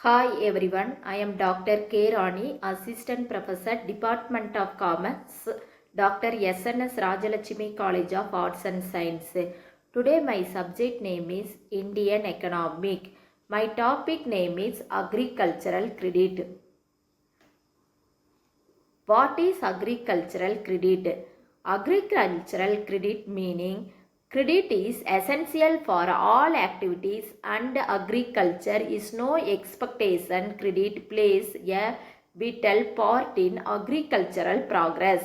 Hi everyone, I am Dr. K. Rani, Assistant Professor, Department of Commerce, Dr. S.N.S. Rajalakshmi College of Arts and Science. Today my subject name is Indian Economic. My topic name is Agricultural Credit. What is agricultural credit? Agricultural credit meaning credit is essential for all activities and agriculture is no expectation. Credit plays a vital part in agricultural progress.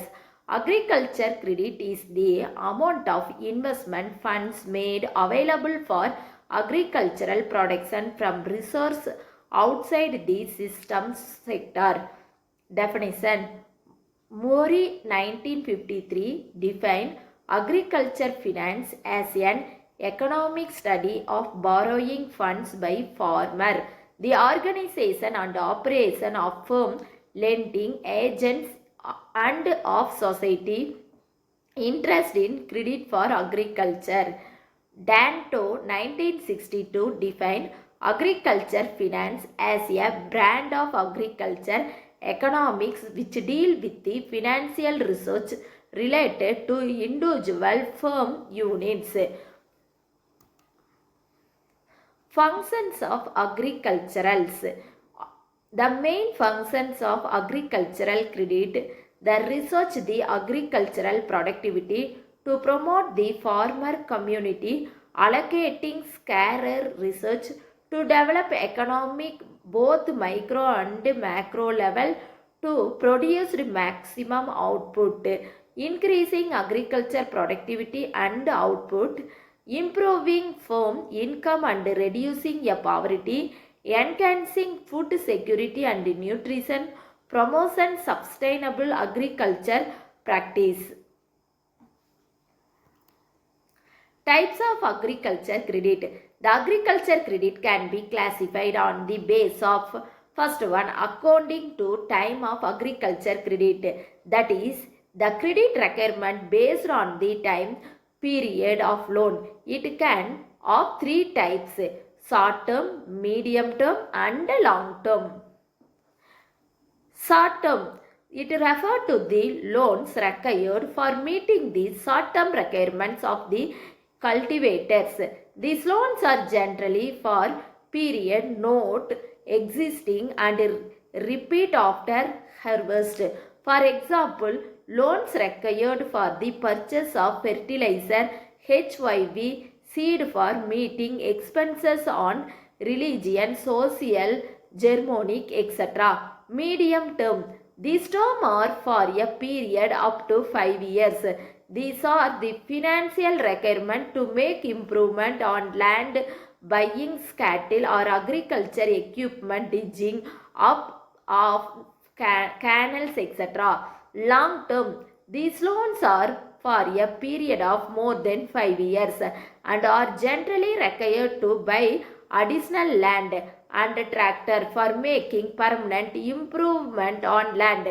Agriculture credit is the amount of investment funds made available for agricultural production from resource outside the system sector. Definition: Mori 1953 defined agriculture finance as an economic study of borrowing funds by farmer, the organization and operation of firm, lending agents and of society interest in credit for agriculture. Danto 1962 defined agriculture finance as a brand of agriculture economics which deal with the financial research related to individual firm units. Functions of agriculturals. The main functions of agricultural credit: the research the agricultural productivity, to promote the farmer community, allocating scarce research, to develop economic both micro and macro level, to produce maximum output, increasing agriculture productivity and output, improving farm income and reducing poverty, enhancing food security and nutrition, promotion sustainable agriculture practice. Types of agriculture credit. The agriculture credit can be classified on the basis of first one, according to time of agriculture credit, that is the credit requirement based on the time period of loan. It can of three types: short term, medium term and long term. Short term, it refers to the loans required for meeting the short term requirements of the cultivators. These loans are generally for period not existing and repeat after harvest. For example, loans required for the purchase of fertilizer, HYV, seed for meeting expenses on religion, social, germonic, etc. Medium term. These terms are for a period up to 5 years. These are the financial requirement to make improvement on land, buying cattle or agriculture equipment, digging up of canals, etc. Long term. These loans are for a period of more than 5 years and are generally required to buy additional land and tractor for making permanent improvement on land.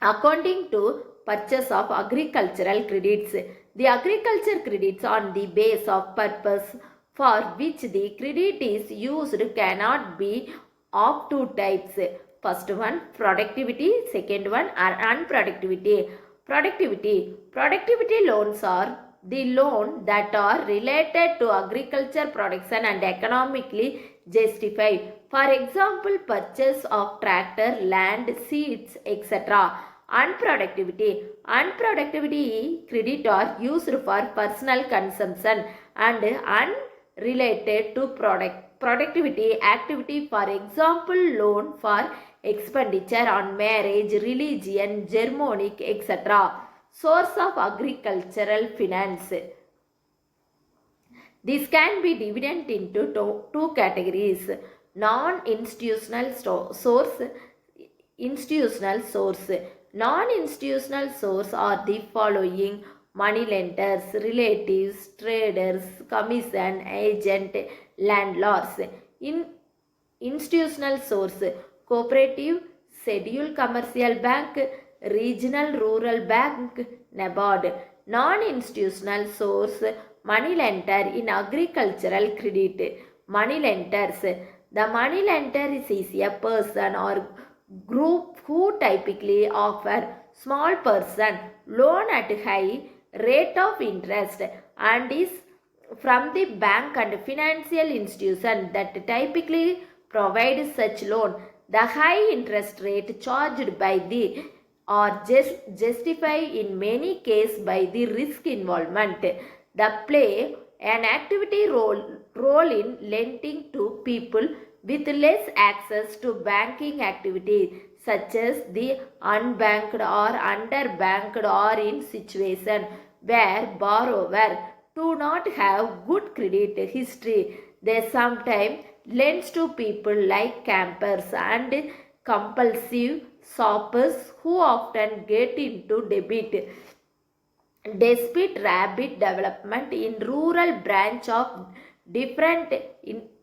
According to purchase of agricultural credits, the agriculture credits on the base of purpose for which the credit is used cannot be of two types. First one, productivity. Second one, unproductivity. Productivity loans are the loan that are related to agriculture production and economically justified. For example, purchase of tractor, land, seeds, etc. Unproductivity credit are used for personal consumption and unrelated to productivity activity. For example, loan for expenditure on marriage, religion, germonic, etc. Source of agricultural finance. This can be divided into two categories: non-institutional source, institutional source. Non-institutional source are the following: money lenders, relatives, traders, commission agent, landlords. Institutional source: cooperative, scheduled commercial bank, regional rural bank, NABARD. Non-institutional source: money lender in agricultural credit. Money lenders: The money lender is a person or group who typically offer small person loan at high rate of interest and is from the bank and financial institution that typically provide such loan. The high interest rate charged by the or justified in many cases by the risk involvement. The play an activity role in lending to people with less access to banking activities such as the unbanked or underbanked or in situation where borrower do not have good credit history. They sometimes lends to people like campers and compulsive shoppers who often get into debt. Despite rapid development in rural branch of different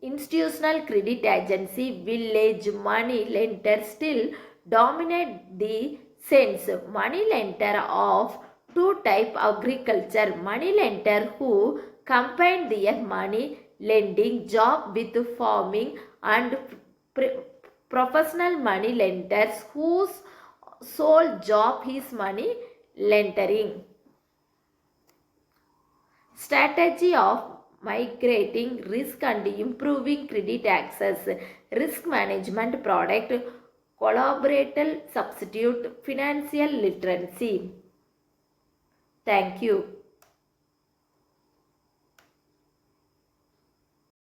institutional credit agency, village money lenders still dominate the sense. Money lender of two type agriculture money lender who combine their money lending job with farming and professional money lenders whose sole job is money lending. Strategy of migrating risk and improving credit access, risk management product, collaborative substitute, financial literacy. Thank you.